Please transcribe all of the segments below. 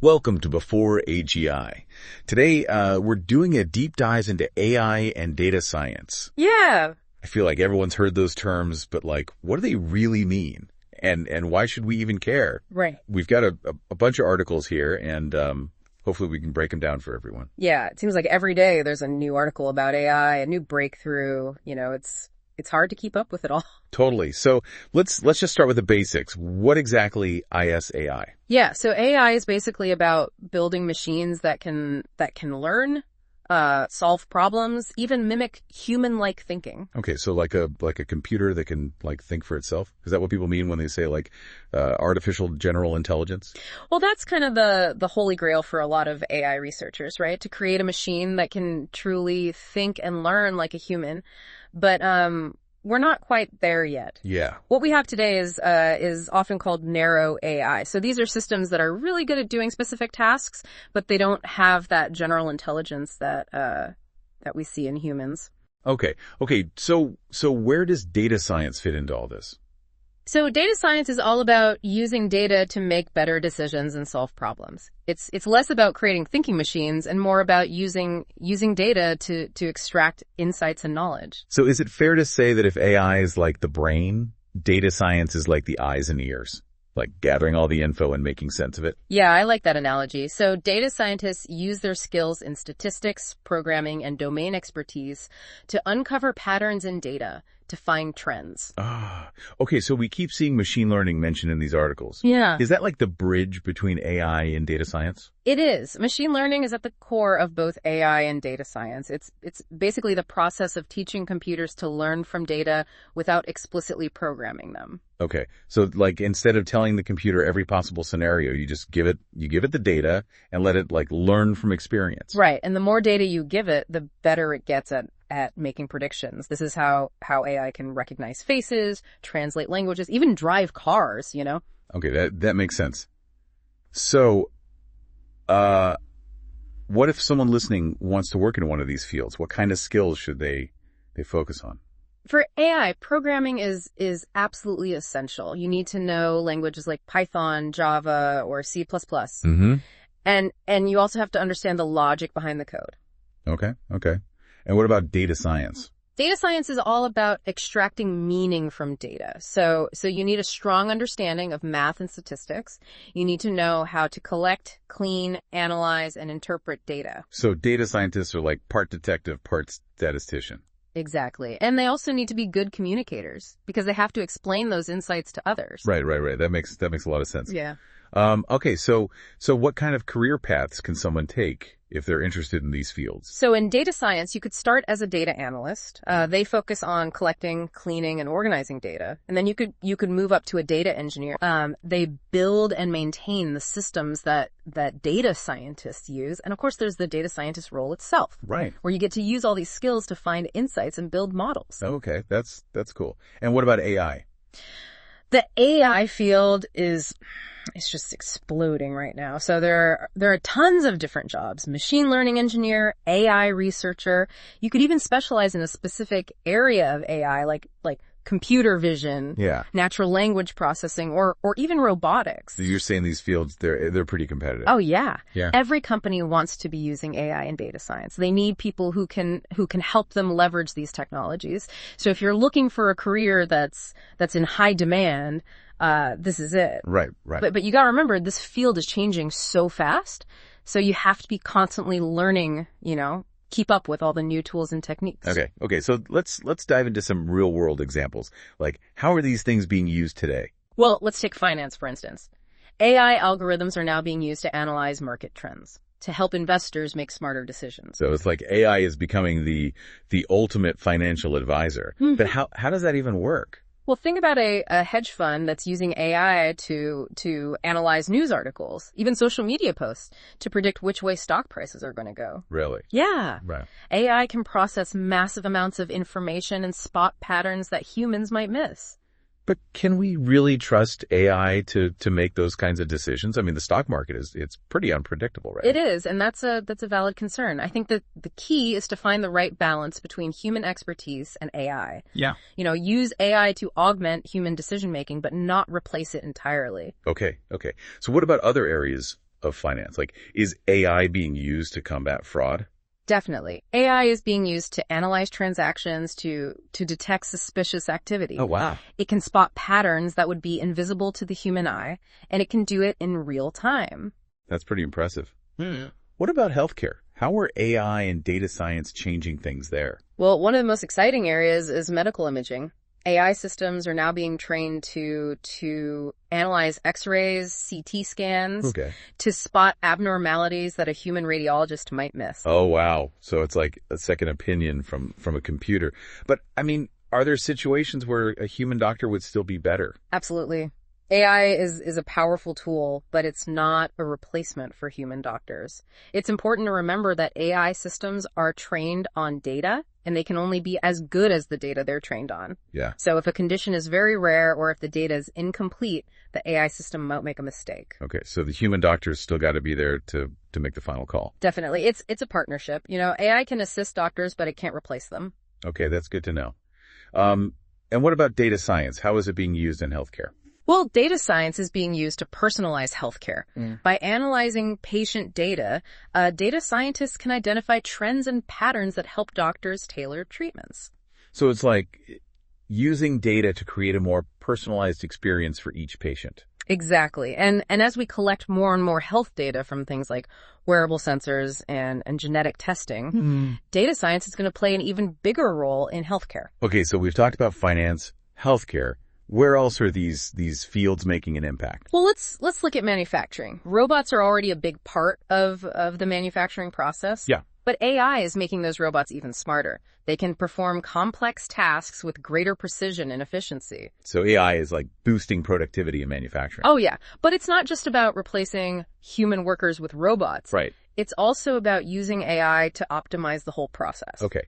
Welcome to Before AGI. Today, we're doing a deep dive into AI and data science. Yeah. I feel like everyone's heard those terms, but what do they really mean? And why should we even care? Right. We've got a bunch of articles here, and hopefully we can break them down for everyone. Yeah. It seems like every day there's a new article about AI, a new breakthrough. It's hard to keep up with it all. Totally. So let's just start with the basics. What exactly is AI? Yeah. So AI is basically about building machines that can learn, solve problems, even mimic human-like thinking. Okay, so like a computer that can think for itself? Is that what people mean when they say artificial general intelligence? Well, that's kind of the holy grail for a lot of AI researchers, right? To create a machine that can truly think and learn like a human. But we're not quite there yet. Yeah. What we have today is often called narrow AI. So these are systems that are really good at doing specific tasks, but they don't have that general intelligence that we see in humans. Okay. So where does data science fit into all this? So data science is all about using data to make better decisions and solve problems. It's less about creating thinking machines and more about using data to extract insights and knowledge. So is it fair to say that if AI is like the brain, data science is like the eyes and ears, like gathering all the info and making sense of it? Yeah, I like that analogy. So data scientists use their skills in statistics, programming, and domain expertise to uncover patterns in data, to find trends. Okay, so we keep seeing machine learning mentioned in these articles. Yeah. Is that like the bridge between AI and data science? It is. Machine learning is at the core of both AI and data science. It's basically the process of teaching computers to learn from data without explicitly programming them. Okay, so instead of telling the computer every possible scenario, you give it the data and let it learn from experience. Right, and the more data you give it, the better it gets at making predictions. This is how AI can recognize faces, translate languages, even drive cars, Okay, that makes sense. So, what if someone listening wants to work in one of these fields? What kind of skills should they focus on? For AI, programming is absolutely essential. You need to know languages like Python, Java, or C++. Mm-hmm. And you also have to understand the logic behind the code. Okay. And what about data science? Data science is all about extracting meaning from data. So you need a strong understanding of math and statistics. You need to know how to collect, clean, analyze, and interpret data. So data scientists are like part detective, part statistician. Exactly. And they also need to be good communicators because they have to explain those insights to others. Right. That makes a lot of sense. Yeah. Okay, so what kind of career paths can someone take if they're interested in these fields? So in data science, you could start as a data analyst. They focus on collecting, cleaning, and organizing data. And then you could move up to a data engineer. They build and maintain the systems that data scientists use. And of course, there's the data scientist role itself. Right. Where you get to use all these skills to find insights and build models. Okay, that's cool. And what about AI? The AI field it's just exploding right now. So there are tons of different jobs. Machine learning engineer, AI researcher. You could even specialize in a specific area of AI like computer vision, yeah, natural language processing, or even robotics. So you're saying these fields, they're pretty competitive. Oh yeah. Yeah. Every company wants to be using AI and data science. They need people who can help them leverage these technologies. So if you're looking for a career that's in high demand, this is it. Right. But you gotta remember, this field is changing so fast. So you have to be constantly learning, keep up with all the new tools and techniques. Okay. So let's dive into some real world examples. How are these things being used today? Well, let's take finance, for instance. AI algorithms are now being used to analyze market trends, to help investors make smarter decisions. So it's like AI is becoming the ultimate financial advisor. Mm-hmm. But how does that even work? Well, think about a hedge fund that's using AI to analyze news articles, even social media posts, to predict which way stock prices are going to go. Really? Yeah. Right. AI can process massive amounts of information and spot patterns that humans might miss. But can we really trust AI to make those kinds of decisions? I mean, the stock market it's pretty unpredictable, right? It is, and that's a valid concern. I think that the key is to find the right balance between human expertise and AI. Yeah. Use AI to augment human decision making, but not replace it entirely. Okay. So what about other areas of finance? Like, is AI being used to combat fraud? Definitely. AI is being used to analyze transactions, to detect suspicious activity. Oh, wow. It can spot patterns that would be invisible to the human eye, and it can do it in real time. That's pretty impressive. What about healthcare? How are AI and data science changing things there? Well, one of the most exciting areas is medical imaging. AI systems are now being trained to analyze X-rays, CT scans, Okay. to spot abnormalities that a human radiologist might miss. Oh, wow. So it's like a second opinion from a computer. But, I mean, are there situations where a human doctor would still be better? Absolutely. AI is a powerful tool, but it's not a replacement for human doctors. It's important to remember that AI systems are trained on data, and they can only be as good as the data they're trained on. Yeah. So if a condition is very rare or if the data is incomplete, the AI system might make a mistake. Okay. So the human doctor's still got to be there to make the final call. Definitely. It's a partnership. AI can assist doctors, but it can't replace them. Okay. That's good to know. And what about data science? How is it being used in healthcare? Well, data science is being used to personalize healthcare. By analyzing patient data, data scientists can identify trends and patterns that help doctors tailor treatments. So it's like using data to create a more personalized experience for each patient. Exactly. And as we collect more and more health data from things like wearable sensors and genetic testing, data science is going to play an even bigger role in healthcare. Okay, so we've talked about finance, healthcare. Where else are these fields making an impact? Well, let's look at manufacturing. Robots are already a big part of the manufacturing process. Yeah. But AI is making those robots even smarter. They can perform complex tasks with greater precision and efficiency. So AI is like boosting productivity in manufacturing. Oh, yeah. But it's not just about replacing human workers with robots. Right. It's also about using AI to optimize the whole process. Okay.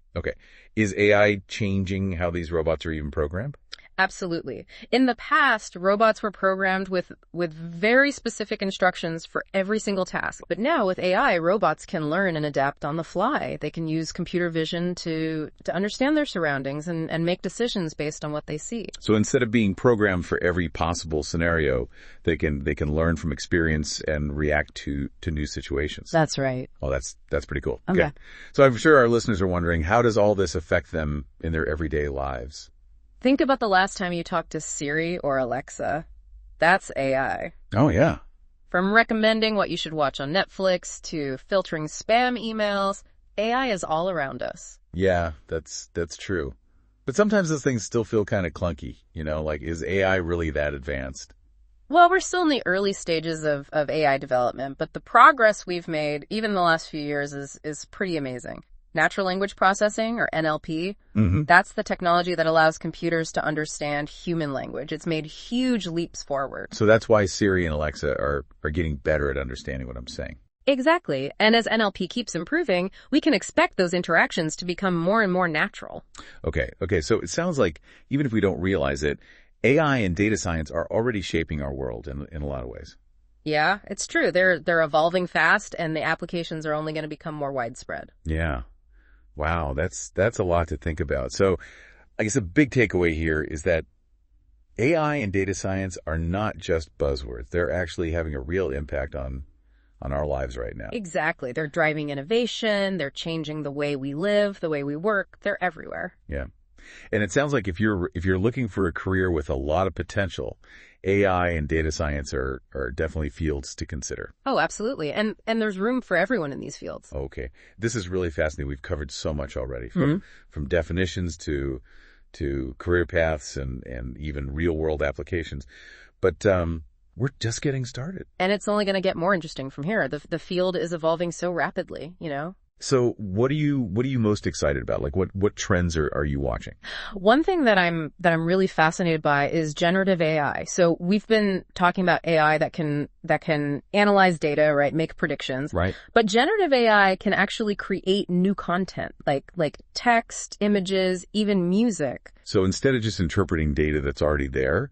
Is AI changing how these robots are even programmed? Absolutely. In the past, robots were programmed with very specific instructions for every single task. But now with AI, robots can learn and adapt on the fly. They can use computer vision to understand their surroundings and make decisions based on what they see. So instead of being programmed for every possible scenario, they can learn from experience and react to new situations. That's right. Oh, that's pretty cool. Okay. So I'm sure our listeners are wondering, how does all this affect them in their everyday lives? Think about the last time you talked to Siri or Alexa. That's AI. Oh, yeah. From recommending what you should watch on Netflix to filtering spam emails, AI is all around us. Yeah, that's true. But sometimes those things still feel kind of clunky, like, is AI really that advanced? Well, we're still in the early stages of AI development, but the progress we've made, even in the last few years, is pretty amazing. Natural language processing, or NLP, that's the technology that allows computers to understand human language. It's made huge leaps forward. So that's why Siri and Alexa are getting better at understanding what I'm saying. Exactly. And as NLP keeps improving, we can expect those interactions to become more and more natural. Okay. So it sounds like, even if we don't realize it, AI and data science are already shaping our world in a lot of ways. Yeah, it's true. They're evolving fast, and the applications are only going to become more widespread. Yeah. Wow, that's a lot to think about. So I guess a big takeaway here is that AI and data science are not just buzzwords. They're actually having a real impact on our lives right now. Exactly. They're driving innovation. They're changing the way we live, the way we work. They're everywhere. Yeah. And it sounds like if you're looking for a career with a lot of potential, AI and data science are definitely fields to consider. Oh, absolutely. And there's room for everyone in these fields. Okay. This is really fascinating. We've covered so much already, from definitions to career paths and even real world applications. But we're just getting started. And it's only going to get more interesting from here. The field is evolving so rapidly, So what are you most excited about? Like, what trends are you watching? One thing that I'm really fascinated by is generative AI. So we've been talking about AI that can analyze data, right, make predictions. Right. But generative AI can actually create new content, like text, images, even music. So instead of just interpreting data that's already there,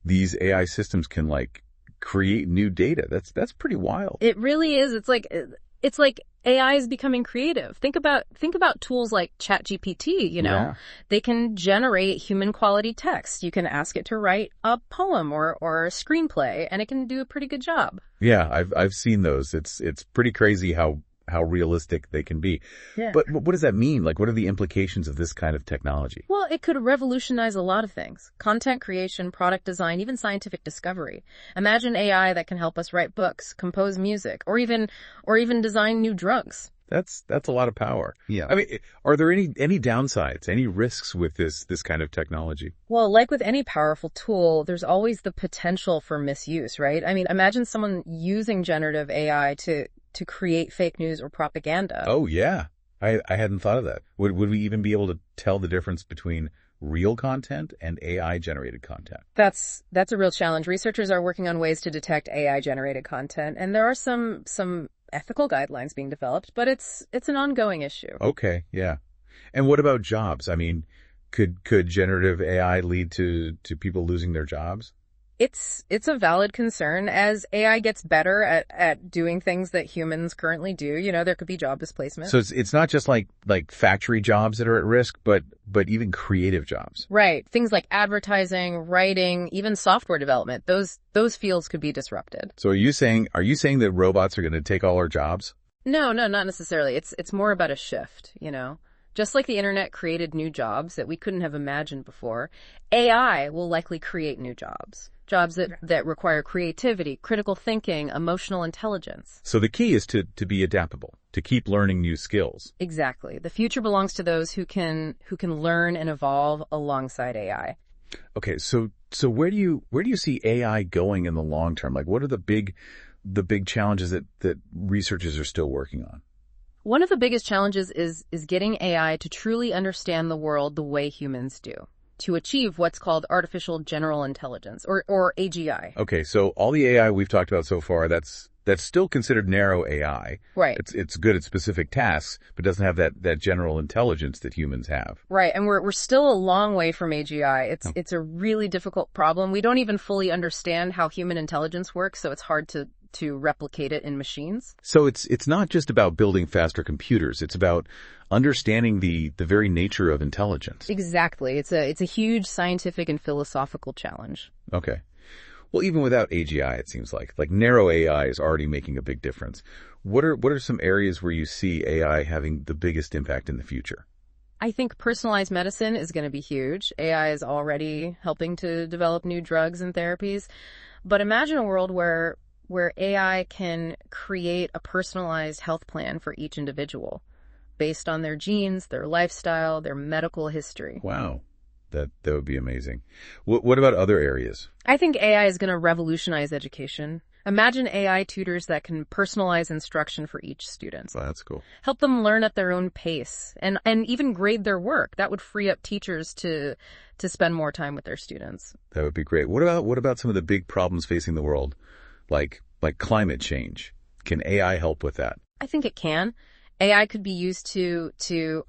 these AI systems can create new data. That's pretty wild. It really is. It's like AI is becoming creative. Think about tools like ChatGPT, Yeah. They can generate human quality text. You can ask it to write a poem or a screenplay, and it can do a pretty good job. Yeah, I've seen those. It's pretty crazy how realistic they can be. Yeah. But what does that mean? Like, what are the implications of this kind of technology? Well, it could revolutionize a lot of things. Content creation, product design, even scientific discovery. Imagine AI that can help us write books, compose music, or even design new drugs. That's a lot of power. Yeah. I mean, are there any downsides, any risks with this kind of technology? Well, like with any powerful tool, there's always the potential for misuse, right? I mean, imagine someone using generative AI to create fake news or propaganda. Oh, yeah. I hadn't thought of that. Would we even be able to tell the difference between real content and AI-generated content? That's a real challenge. Researchers are working on ways to detect AI-generated content, and there are some ethical guidelines being developed, but it's an ongoing issue. Okay, yeah. And what about jobs? I mean, could generative AI lead to people losing their jobs? It's a valid concern. As AI gets better at doing things that humans currently do, there could be job displacement. So it's not just like factory jobs that are at risk, but even creative jobs. Right. Things like advertising, writing, even software development, those fields could be disrupted. So are you saying that robots are going to take all our jobs? No, not necessarily. It's more about a shift, Just like the internet created new jobs that we couldn't have imagined before, AI will likely create new jobs. Jobs that require creativity, critical thinking, emotional intelligence. So the key is to be adaptable, to keep learning new skills. Exactly. The future belongs to those who can learn and evolve alongside AI. Okay, so where do you see AI going in the long term? Like, what are the big challenges that researchers are still working on? One of the biggest challenges is getting AI to truly understand the world the way humans do, to achieve what's called artificial general intelligence, or AGI. Okay, so all the AI we've talked about so far, that's still considered narrow AI. Right. It's good at specific tasks, but doesn't have that general intelligence that humans have. Right, and we're still a long way from AGI. It's a really difficult problem. We don't even fully understand how human intelligence works, so it's hard to replicate it in machines. So it's not just about building faster computers. It's about understanding the very nature of intelligence. Exactly. It's a huge scientific and philosophical challenge. Okay. Well, even without AGI, it seems like narrow AI is already making a big difference. What are some areas where you see AI having the biggest impact in the future? I think personalized medicine is going to be huge. AI is already helping to develop new drugs and therapies. But imagine a world where AI can create a personalized health plan for each individual based on their genes, their lifestyle, their medical history. Wow. That would be amazing. What about other areas? I think AI is going to revolutionize education. Imagine AI tutors that can personalize instruction for each student. Well, that's cool. Help them learn at their own pace and even grade their work. That would free up teachers to spend more time with their students. That would be great. What about some of the big problems facing the world, like climate change? Can AI help with that? I think it can. AI could be used to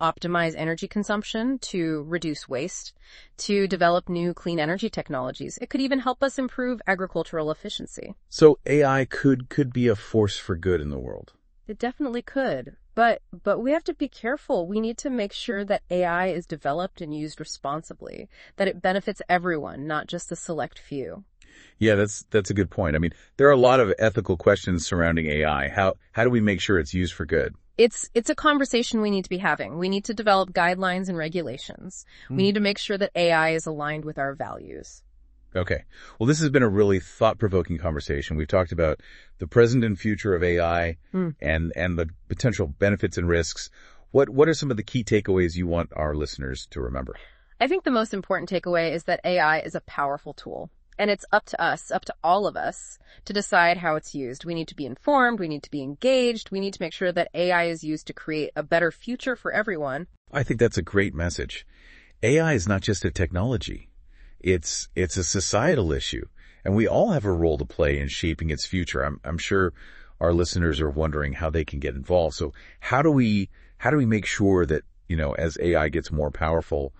optimize energy consumption, to reduce waste, to develop new clean energy technologies. It could even help us improve agricultural efficiency. So AI could be a force for good in the world. It definitely could. But we have to be careful. We need to make sure that AI is developed and used responsibly, that it benefits everyone, not just the select few. Yeah, that's a good point. I mean, there are a lot of ethical questions surrounding AI. How do we make sure it's used for good? It's a conversation we need to be having. We need to develop guidelines and regulations. We need to make sure that AI is aligned with our values. Okay. Well, this has been a really thought-provoking conversation. We've talked about the present and future of AI and the potential benefits and risks. What are some of the key takeaways you want our listeners to remember? I think the most important takeaway is that AI is a powerful tool. And it's up to us, up to all of us, to decide how it's used. We need to be informed. We need to be engaged. We need to make sure that AI is used to create a better future for everyone. I think that's a great message. AI is not just a technology. It's a societal issue, and we all have a role to play in shaping its future. I'm sure our listeners are wondering how they can get involved. So how do we make sure that, as AI gets more powerful,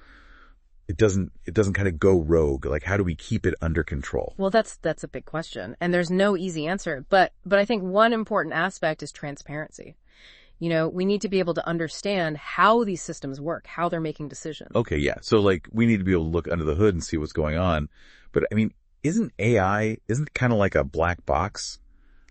it doesn't kind of go rogue? Like, how do we keep it under control? Well, that's a big question, and there's no easy answer. But I think one important aspect is transparency. We need to be able to understand how these systems work, how they're making decisions. Okay, yeah. So like we need to be able to look under the hood and see what's going on. But I mean, isn't it kind of like a black box?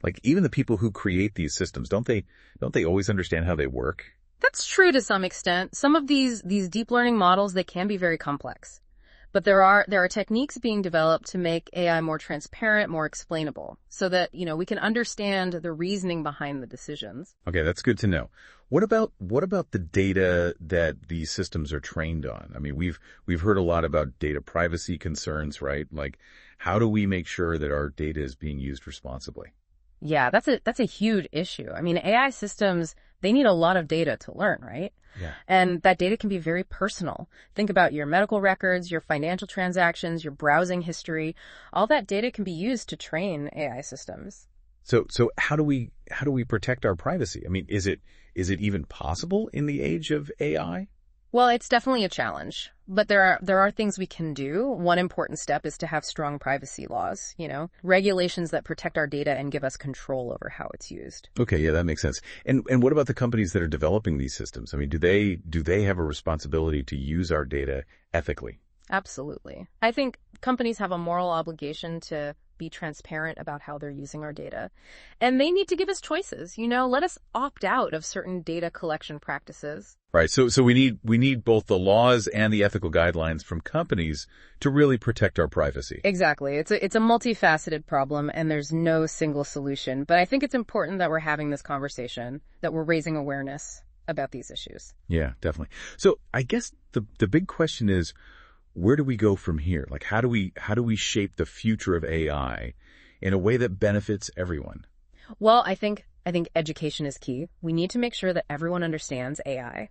Like even the people who create these systems, don't they always understand how they work? That's true to some extent. Some of these deep learning models, they can be very complex. But there are techniques being developed to make AI more transparent, more explainable, so that, we can understand the reasoning behind the decisions. Okay, that's good to know. What about the data that these systems are trained on? I mean, we've heard a lot about data privacy concerns, right? Like, how do we make sure that our data is being used responsibly? Yeah, that's a huge issue. I mean, AI systems, they need a lot of data to learn, right? Yeah. And that data can be very personal. Think about your medical records, your financial transactions, your browsing history. All that data can be used to train AI systems. So how do we protect our privacy? I mean, is it even possible in the age of AI? Well, it's definitely a challenge, but there are things we can do. One important step is to have strong privacy laws, regulations that protect our data and give us control over how it's used. Okay, yeah, that makes sense. And what about the companies that are developing these systems? I mean, do they have a responsibility to use our data ethically? Absolutely. I think companies have a moral obligation to be transparent about how they're using our data. And they need to give us choices. Let us opt out of certain data collection practices. Right. So we need both the laws and the ethical guidelines from companies to really protect our privacy. Exactly. It's a multifaceted problem, and there's no single solution. But I think it's important that we're having this conversation, that we're raising awareness about these issues. Yeah, definitely. So I guess the big question is, where do we go from here? Like, how do we shape the future of AI in a way that benefits everyone? Well, I think education is key. We need to make sure that everyone understands AI,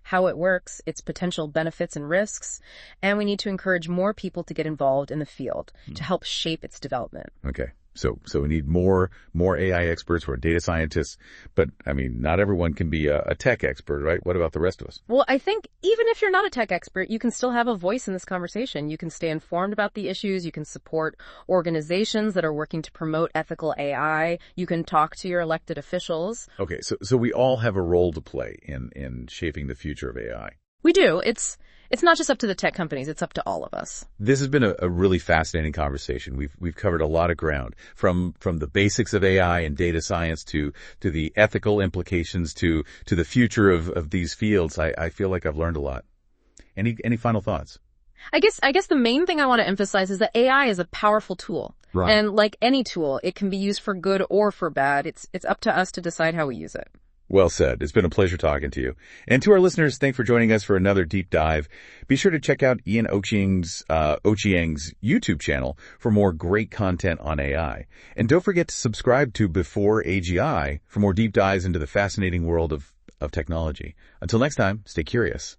how it works, its potential benefits and risks, and we need to encourage more people to get involved in the field to help shape its development. Okay. So we need more AI experts who are data scientists, but I mean, not everyone can be a tech expert, right? What about the rest of us? Well, I think even if you're not a tech expert, you can still have a voice in this conversation. You can stay informed about the issues. You can support organizations that are working to promote ethical AI. You can talk to your elected officials. Okay, so we all have a role to play in shaping the future of AI. We do. It's not just up to the tech companies, it's up to all of us. This has been a really fascinating conversation. We've covered a lot of ground, from the basics of AI and data science to the ethical implications to the future of these fields. I feel like I've learned a lot. Any final thoughts? I guess the main thing I want to emphasize is that AI is a powerful tool. Right. And like any tool, it can be used for good or for bad. It's up to us to decide how we use it. Well said. It's been a pleasure talking to you. And to our listeners, thanks for joining us for another deep dive. Be sure to check out Ian Ochieng's YouTube channel for more great content on AI. And don't forget to subscribe to Before AGI for more deep dives into the fascinating world of technology. Until next time, stay curious.